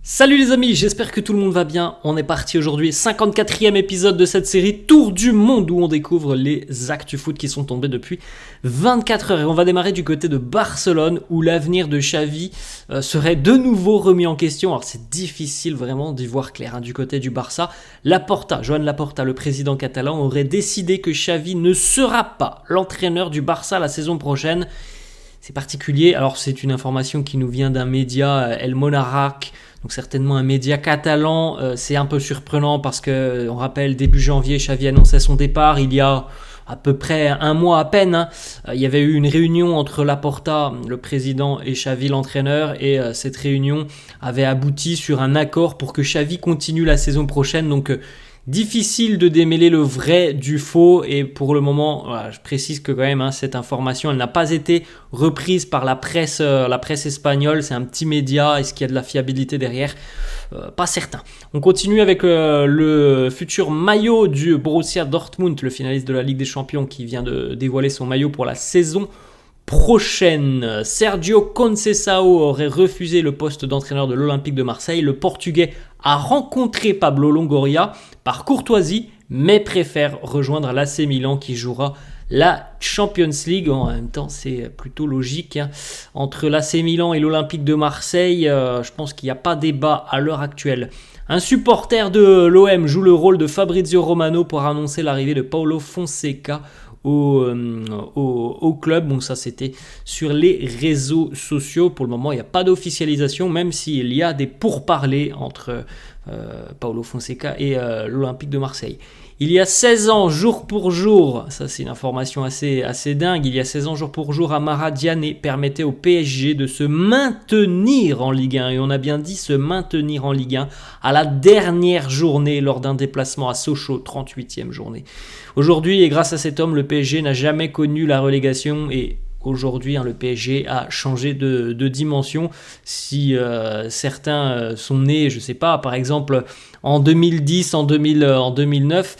Salut les amis, j'espère que tout le monde va bien. On est parti aujourd'hui, 54e épisode de cette série Tour du Monde où on découvre les actus foot qui sont tombés depuis 24 heures. Et on va démarrer du côté de Barcelone où l'avenir de Xavi serait de nouveau remis en question. Alors c'est difficile vraiment d'y voir clair du côté du Barça. Joan Laporta, le président catalan, aurait décidé que Xavi ne sera pas l'entraîneur du Barça la saison prochaine. C'est particulier, alors c'est une information qui nous vient d'un média, El Monarach, donc certainement un média catalan. C'est un peu surprenant parce que, on rappelle, début janvier, Xavi annonçait son départ. Il y a à peu près un mois à peine, il y avait eu une réunion entre Laporta, le président, et Xavi, l'entraîneur, et cette réunion avait abouti sur un accord pour que Xavi continue la saison prochaine. Donc difficile de démêler le vrai du faux, et pour le moment, voilà, je précise que quand même cette information, elle n'a pas été reprise par la presse espagnole. C'est un petit média. Est-ce qu'il y a de la fiabilité derrière ? Pas certain. On continue avec le futur maillot du Borussia Dortmund, le finaliste de la Ligue des Champions, qui vient de dévoiler son maillot pour la saison prochaine. Sergio Conceição aurait refusé le poste d'entraîneur de l'Olympique de Marseille. Le Portugais a rencontré Pablo Longoria par courtoisie, mais préfère rejoindre l'AC Milan qui jouera la Champions League. En même temps, c'est plutôt logique. Entre l'AC Milan et l'Olympique de Marseille, je pense qu'il n'y a pas débat à l'heure actuelle. Un supporter de l'OM joue le rôle de Fabrizio Romano pour annoncer l'arrivée de Paulo Fonseca au club. Bon, ça c'était sur les réseaux sociaux. Pour le moment, il n'y a pas d'officialisation, même s'il y a des pourparlers entre Paulo Fonseca et l'Olympique de Marseille. Il y a 16 ans, jour pour jour, ça c'est une information assez dingue, il y a 16 ans, jour pour jour, Amara Diané permettait au PSG de se maintenir en Ligue 1, et on a bien dit se maintenir en Ligue 1, à la dernière journée lors d'un déplacement à Sochaux, 38e journée. Aujourd'hui, et grâce à cet homme, le PSG n'a jamais connu la relégation, et aujourd'hui, le PSG a changé de dimension. Si certains sont nés, je ne sais pas, par exemple en 2010, en 2009,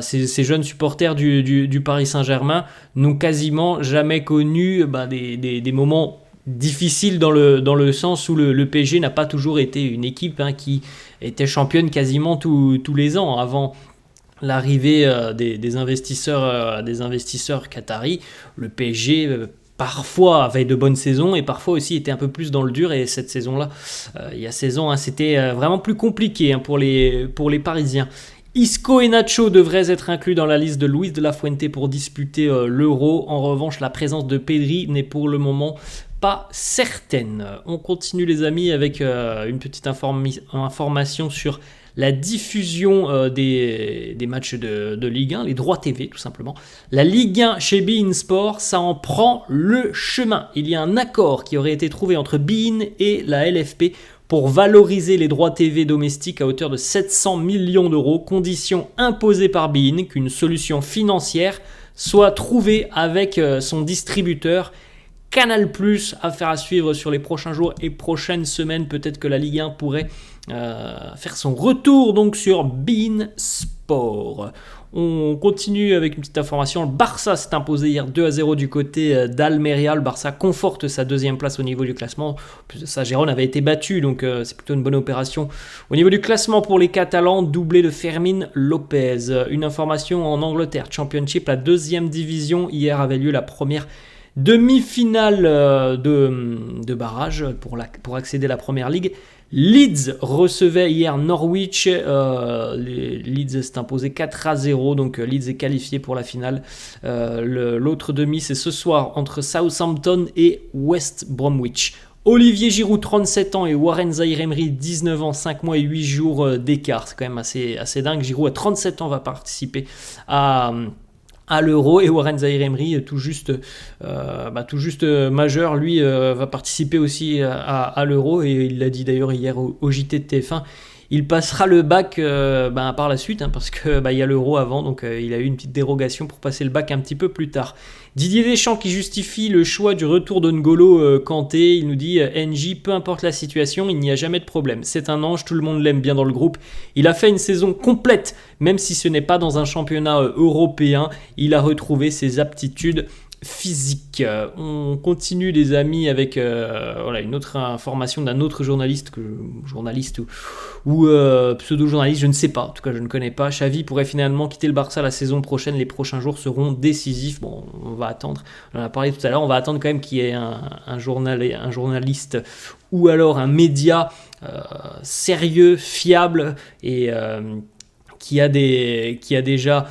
ces jeunes supporters du Paris Saint-Germain n'ont quasiment jamais connu des moments difficiles dans le sens où le PSG n'a pas toujours été une équipe qui était championne quasiment tous les ans. Avant l'arrivée des investisseurs qataris, le PSG parfois avait de bonnes saisons et parfois aussi était un peu plus dans le dur, et cette saison-là, il y a 16 ans, c'était vraiment plus compliqué pour les Parisiens. Isco et Nacho devraient être inclus dans la liste de Luis de la Fuente pour disputer l'Euro. En revanche, la présence de Pedri n'est pour le moment pas certaine. On continue les amis avec une petite information sur la diffusion des matchs de Ligue 1, les droits TV tout simplement. La Ligue 1 chez beIN Sport, ça en prend le chemin. Il y a un accord qui aurait été trouvé entre beIN et la LFP pour valoriser les droits TV domestiques à hauteur de 700 millions d'euros, condition imposée par beIN qu'une solution financière soit trouvée avec son distributeur Canal+. Affaire à suivre sur les prochains jours et prochaines semaines. Peut-être que la Ligue 1 pourrait faire son retour donc sur beIN Sport. On continue avec une petite information. Le Barça s'est imposé hier 2-0 du côté d'Almeria. Le Barça conforte sa deuxième place au niveau du classement. En plus de ça, Gérone avait été battu, donc c'est plutôt une bonne opération. Au niveau du classement pour les Catalans, doublé de Fermín López. Une information en Angleterre, Championship, la deuxième division. Hier avait lieu la première demi-finale de barrage pour accéder à la première ligue. Leeds recevait hier Norwich. Leeds s'est imposé 4-0, donc Leeds est qualifié pour la finale. L'autre demi, c'est ce soir entre Southampton et West Bromwich. Olivier Giroud, 37 ans, et Warren Zaïre-Emery, 19 ans, 5 mois et 8 jours d'écart. C'est quand même assez dingue. Giroud, à 37 ans, va participer à l'Euro, et Warren Zaïre-Emery, tout juste majeur, lui va participer aussi à l'Euro, et il l'a dit d'ailleurs hier au JT de TF1. Il passera le bac par la suite, parce que il y a l'Euro avant, donc il a eu une petite dérogation pour passer le bac un petit peu plus tard. Didier Deschamps qui justifie le choix du retour de N'Golo Kanté. Il nous dit NJ, peu importe la situation, il n'y a jamais de problème. C'est un ange, tout le monde l'aime bien dans le groupe. Il a fait une saison complète, même si ce n'est pas dans un championnat européen. Il a retrouvé ses aptitudes physique. On continue les amis avec une autre information d'un autre journaliste ou pseudo-journaliste, je ne sais pas, en tout cas je ne connais pas. Xavi pourrait finalement quitter le Barça la saison prochaine, les prochains jours seront décisifs. Bon, on va attendre, on en a parlé tout à l'heure, on va attendre quand même qu'il y ait un journaliste ou alors un média sérieux, fiable et qui a déjà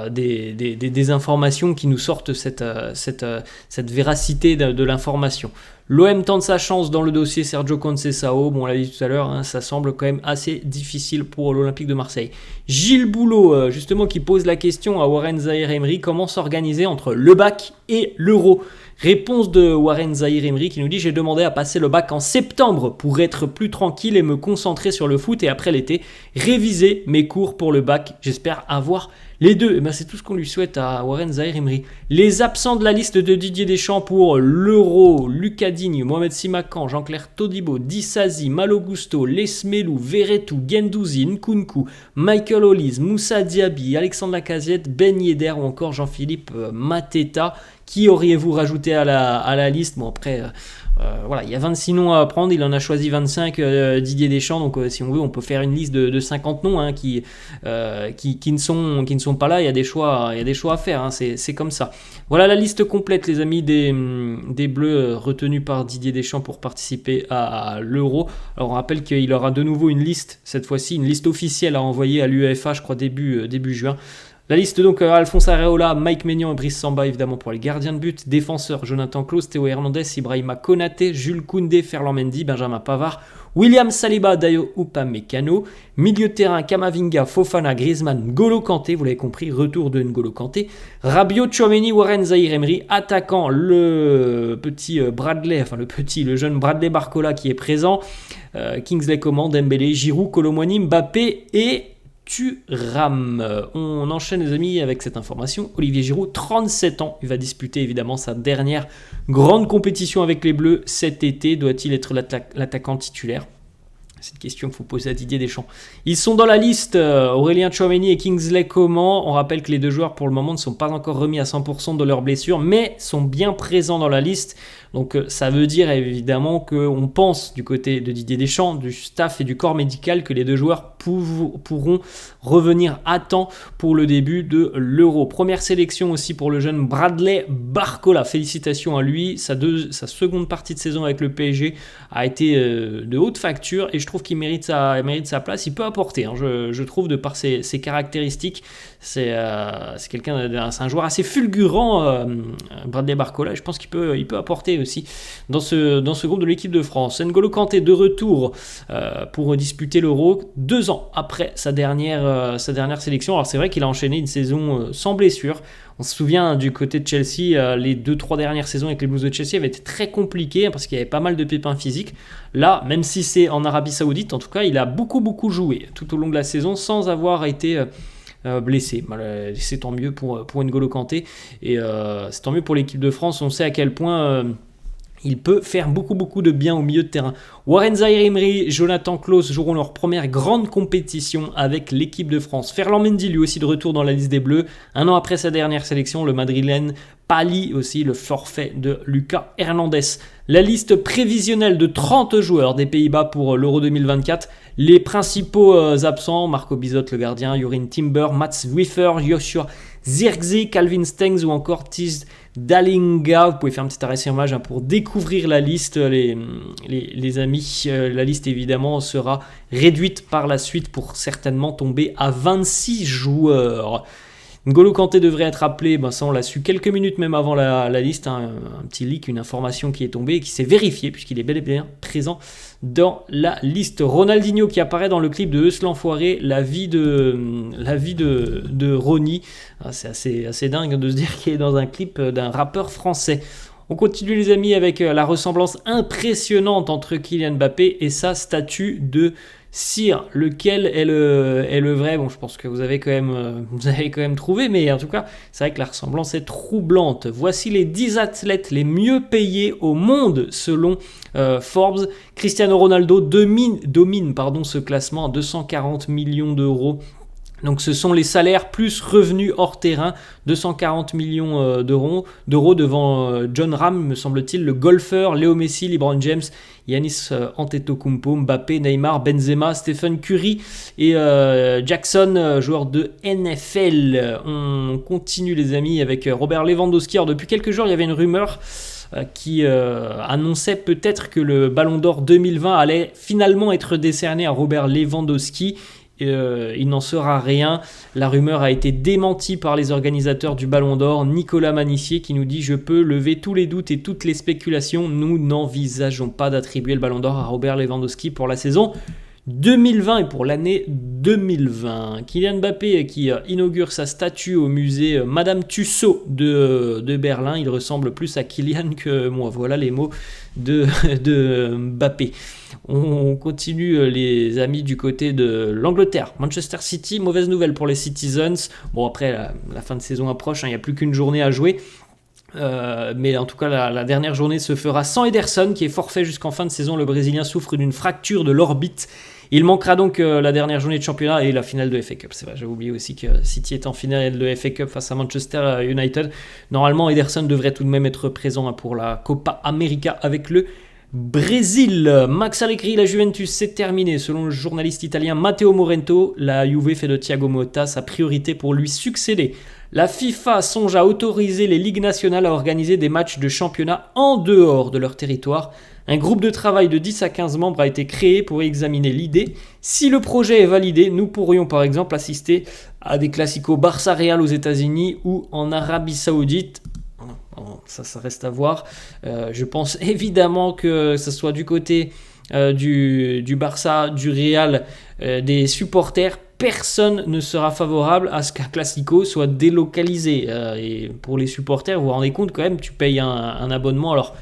des informations qui nous sortent cette véracité de l'information. L'OM tente sa chance dans le dossier Sergio Conceição. Bon, on l'a dit tout à l'heure, ça semble quand même assez difficile pour l'Olympique de Marseille. Gilles Boulot, justement, qui pose la question à Warren Zaïre-Emery, comment s'organiser entre le bac et l'Euro ? Réponse de Warren Zaïre-Emery qui nous dit « J'ai demandé à passer le bac en septembre pour être plus tranquille et me concentrer sur le foot et après l'été, réviser mes cours pour le bac. J'espère avoir les deux. » Et c'est tout ce qu'on lui souhaite à Warren Zaïre-Emery. Les absents de la liste de Didier Deschamps pour l'Euro: Lucas Digne, Mohamed Simakan, Jean-Claire Todibo, Disasi, Malo Gusto, Lesmelou, Verretou, Guendouzi, Nkunku, Michael Olise, Moussa Diaby, Alexandre Lacazette, Ben Yedder ou encore Jean-Philippe Mateta. Qui auriez-vous rajouté à la liste ? Bon, après, il y a 26 noms à prendre, il en a choisi 25, Didier Deschamps, donc si on veut, on peut faire une liste de 50 noms qui ne sont pas là, il y a des choix à faire, c'est comme ça. Voilà la liste complète, les amis, des Bleus retenus par Didier Deschamps pour participer à l'Euro. Alors, on rappelle qu'il aura de nouveau une liste, cette fois-ci, une liste officielle à envoyer à l'UEFA, je crois, début juin. La liste donc, Alphonse Areola, Mike Maignan et Brice Samba évidemment pour les gardiens de but, défenseurs Jonathan Klaus, Théo Hernandez, Ibrahima Konaté, Jules Koundé, Ferland Mendy, Benjamin Pavard, William Saliba, Dayo Upamecano, milieu de terrain Kamavinga, Fofana, Griezmann, N'Golo Kanté, vous l'avez compris, retour de N'Golo Kanté, Rabiot, Tchouaméni, Warren Zaïre-Emery, attaquant le jeune Bradley Barcola qui est présent, Kingsley Coman, Dembélé, Giroud, Kolo Muani, Mbappé et Thuram. On enchaîne les amis avec cette information. Olivier Giroud, 37 ans, il va disputer évidemment sa dernière grande compétition avec les Bleus cet été. Doit-il être l'attaquant titulaire ? C'est une question qu'il faut poser à Didier Deschamps. Ils sont dans la liste, Aurélien Tchouaméni et Kingsley Coman. On rappelle que les deux joueurs pour le moment ne sont pas encore remis à 100% de leurs blessures, mais sont bien présents dans la liste. Donc ça veut dire évidemment qu'on pense du côté de Didier Deschamps, du staff et du corps médical que les deux joueurs pourront revenir à temps pour le début de l'Euro. Première sélection aussi pour le jeune Bradley Barcola. Félicitations à lui. Sa seconde partie de saison avec le PSG a été de haute facture et je trouve qu'il mérite sa place. Il peut apporter, je trouve, de par ses caractéristiques. C'est un joueur assez fulgurant, Bradley Barcola. Je pense qu'il peut apporter aussi dans ce groupe de l'équipe de France. N'Golo Kanté de retour pour disputer l'Euro 2 ans après sa dernière sélection. Alors c'est vrai qu'il a enchaîné une saison sans blessure. On se souvient du côté de Chelsea, les 2-3 dernières saisons avec les Blues de Chelsea avaient été très compliquées parce qu'il y avait pas mal de pépins physiques. Là, même si c'est en Arabie Saoudite, en tout cas, il a beaucoup joué tout au long de la saison sans avoir été blessé. C'est tant mieux pour N'Golo Kanté et c'est tant mieux pour l'équipe de France. On sait à quel point il peut faire beaucoup de bien au milieu de terrain. Warren Zaïre-Emery, Jonathan Klaus joueront leur première grande compétition avec l'équipe de France. Ferland Mendy, lui aussi de retour dans la liste des Bleus. Un an après sa dernière sélection, le Madrilène pallie aussi le forfait de Lucas Hernandez. La liste prévisionnelle de 30 joueurs des Pays-Bas pour l'Euro 2024. Les principaux absents, Marco Bizot le gardien, Yorin Timber, Mats Wiffer, Joshua Zirkzee, Calvin Stengs ou encore Tiz Dalinga. Vous pouvez faire un petit arrêt sur image pour découvrir la liste, les amis. La liste évidemment sera réduite par la suite pour certainement tomber à 26 joueurs. N'Golo Kanté devrait être appelé, ça on l'a su quelques minutes même avant la liste, un petit leak, une information qui est tombée et qui s'est vérifiée puisqu'il est bel et bien présent dans la liste. Ronaldinho qui apparaît dans le clip de Eus l'Enfoiré, la vie de Ronnie. C'est assez dingue de se dire qu'il est dans un clip d'un rappeur français. On continue les amis avec la ressemblance impressionnante entre Kylian Mbappé et sa statue de cire. Lequel est le vrai ? Bon, je pense que vous avez quand même trouvé, mais en tout cas, c'est vrai que la ressemblance est troublante. Voici les 10 athlètes les mieux payés au monde selon Forbes. Cristiano Ronaldo domine ce classement à 240 millions d'euros. Donc ce sont les salaires plus revenus hors terrain, 240 millions d'euros devant John Ram, me semble-t-il, le golfeur, Léo Messi, LeBron James, Giannis Antetokounmpo, Mbappé, Neymar, Benzema, Stephen Curry et Jackson, joueur de NFL. On continue les amis avec Robert Lewandowski. Alors depuis quelques jours, il y avait une rumeur qui annonçait peut-être que le Ballon d'Or 2020 allait finalement être décerné à Robert Lewandowski. Il n'en sera rien. La rumeur a été démentie par les organisateurs du Ballon d'Or, Nicolas Manissier, qui nous dit: je peux lever tous les doutes et toutes les spéculations, nous n'envisageons pas d'attribuer le Ballon d'Or à Robert Lewandowski pour la saison 2020 et pour l'année 2020. Kylian Mbappé qui inaugure sa statue au musée Madame Tussaud de Berlin. Il ressemble plus à Kylian que moi. Voilà les mots de Mbappé. On continue les amis du côté de l'Angleterre. Manchester City, mauvaise nouvelle pour les Citizens. Bon, après la fin de saison approche, il n'y a plus qu'une journée à jouer. Mais en tout cas la dernière journée se fera sans Ederson qui est forfait jusqu'en fin de saison. Le Brésilien souffre d'une fracture de l'orbite. Il manquera donc la dernière journée de championnat et la finale de FA Cup. C'est vrai, j'ai oublié aussi que City est en finale de FA Cup face à Manchester United. Normalement, Ederson devrait tout de même être présent pour la Copa América avec le Brésil. Max Allegri, la Juventus, c'est terminé. Selon le journaliste italien Matteo Morento, la Juve fait de Thiago Motta sa priorité pour lui succéder. La FIFA songe à autoriser les ligues nationales à organiser des matchs de championnat en dehors de leur territoire. Un groupe de travail de 10 à 15 membres a été créé pour examiner l'idée. Si le projet est validé, nous pourrions par exemple assister à des classicos Barça-Real aux États-Unis ou en Arabie Saoudite. Ça reste à voir. Je pense évidemment que ce soit du côté du Barça, du Real, des supporters. Personne ne sera favorable à ce qu'un Classico soit délocalisé. Et pour les supporters, vous vous rendez compte quand même, tu payes un abonnement. Alors,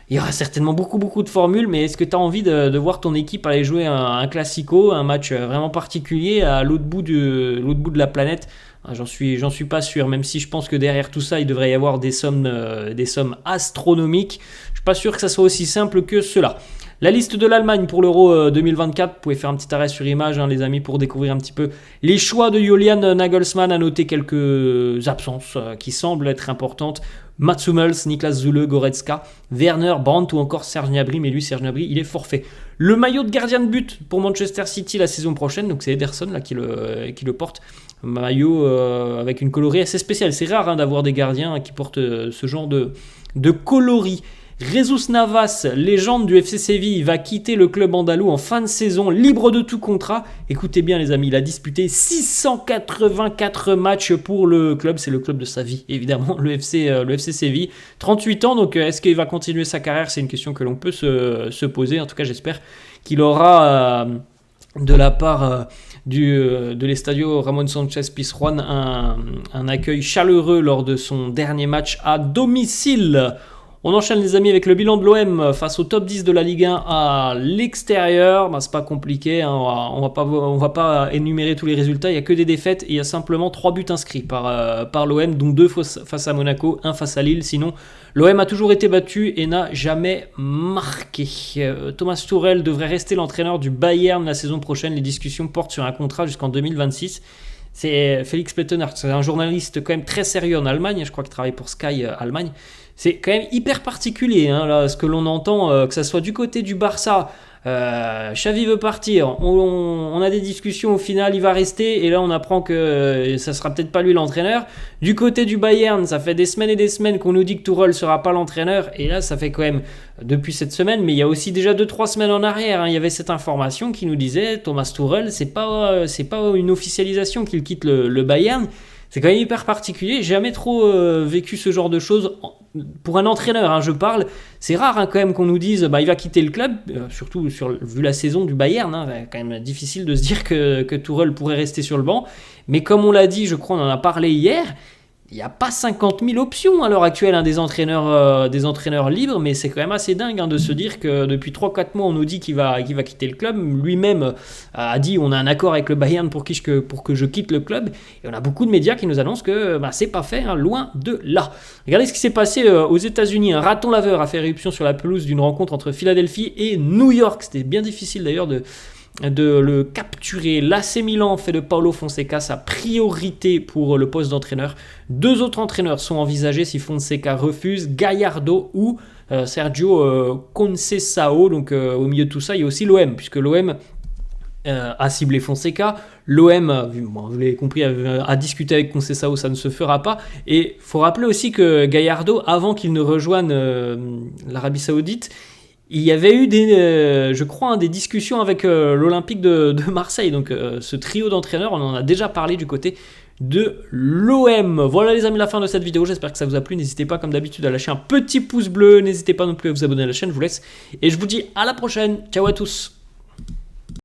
il y aura certainement beaucoup de formules, mais est-ce que tu as envie de voir ton équipe aller jouer un Classico, un match vraiment particulier à l'autre bout de la planète ? J'en suis pas sûr, même si je pense que derrière tout ça, il devrait y avoir des sommes astronomiques. Je suis pas sûr que ça soit aussi simple que cela. La liste de l'Allemagne pour l'Euro 2024, vous pouvez faire un petit arrêt sur image, les amis, pour découvrir un petit peu les choix de Julian Nagelsmann. À noter quelques absences qui semblent être importantes. Mats Hummels, Niklas Süle, Goretzka, Werner, Brandt ou encore Serge Gnabry, mais lui, Serge Gnabry, il est forfait. Le maillot de gardien de but pour Manchester City la saison prochaine, donc c'est Ederson là, qui le porte. Maillot avec une coloris assez spéciale. C'est rare d'avoir des gardiens qui portent ce genre de coloris. Jesus Navas, légende du FC Séville, va quitter le club andalou en fin de saison, libre de tout contrat. Écoutez bien les amis, il a disputé 684 matchs pour le club, c'est le club de sa vie évidemment, le FC Séville. 38 ans, donc est-ce qu'il va continuer sa carrière ? C'est une question que l'on peut se poser. En tout cas, j'espère qu'il aura de la part de l'Estadio Ramon Sanchez Pizjuán un accueil chaleureux lors de son dernier match à domicile. On enchaîne les amis avec le bilan de l'OM face au top 10 de la Ligue 1 à l'extérieur. C'est pas compliqué, on va pas énumérer tous les résultats, il n'y a que des défaites et il y a simplement 3 buts inscrits par l'OM, dont 2 face à Monaco, 1 face à Lille. Sinon, l'OM a toujours été battu et n'a jamais marqué. Thomas Tuchel devrait rester l'entraîneur du Bayern la saison prochaine. Les discussions portent sur un contrat jusqu'en 2026. C'est Félix Plettenhardt, c'est un journaliste quand même très sérieux en Allemagne, je crois qu'il travaille pour Sky Allemagne. C'est quand même hyper particulier là, ce que l'on entend, que ça soit du côté du Barça, Xavi veut partir, on a des discussions, au final il va rester, et là on apprend que ça sera peut-être pas lui l'entraîneur. Du côté du Bayern, ça fait des semaines et des semaines qu'on nous dit que Tuchel sera pas l'entraîneur, et là ça fait quand même depuis cette semaine, mais il y a aussi déjà 2-3 semaines en arrière, il y avait cette information qui nous disait Thomas Tuchel, c'est pas une officialisation qu'il quitte le Bayern. C'est quand même hyper particulier, j'ai jamais trop vécu ce genre de choses. Pour un entraîneur, je parle, c'est rare quand même qu'on nous dise il va quitter le club, surtout vu la saison du Bayern, quand même difficile de se dire que Tuchel pourrait rester sur le banc. Mais comme on l'a dit, je crois on en a parlé hier, il n'y a pas 50 000 options à l'heure actuelle des entraîneurs libres, mais c'est quand même assez dingue de se dire que depuis 3-4 mois on nous dit qu'il va quitter le club. Lui-même a dit on a un accord avec le Bayern pour que je quitte le club, et on a beaucoup de médias qui nous annoncent que c'est pas fait, loin de là. Regardez ce qui s'est passé aux États-Unis. Un raton laveur a fait éruption sur la pelouse d'une rencontre entre Philadelphie et New York. C'était bien difficile d'ailleurs de le capturer. L'AC Milan fait de Paulo Fonseca sa priorité pour le poste d'entraîneur. 2 autres entraîneurs sont envisagés si Fonseca refuse, Gallardo ou Sergio Conceição. Donc au milieu de tout ça, il y a aussi l'OM, puisque l'OM a ciblé Fonseca. L'OM, vous l'avez compris, a discuté avec Conceição, ça ne se fera pas. Et il faut rappeler aussi que Gallardo, avant qu'il ne rejoigne l'Arabie Saoudite, il y avait eu je crois, des discussions avec l'Olympique de Marseille. Donc ce trio d'entraîneurs, on en a déjà parlé du côté de l'OM. Voilà les amis, la fin de cette vidéo. J'espère que ça vous a plu. N'hésitez pas comme d'habitude à lâcher un petit pouce bleu. N'hésitez pas non plus à vous abonner à la chaîne. Je vous laisse et je vous dis à la prochaine. Ciao à tous.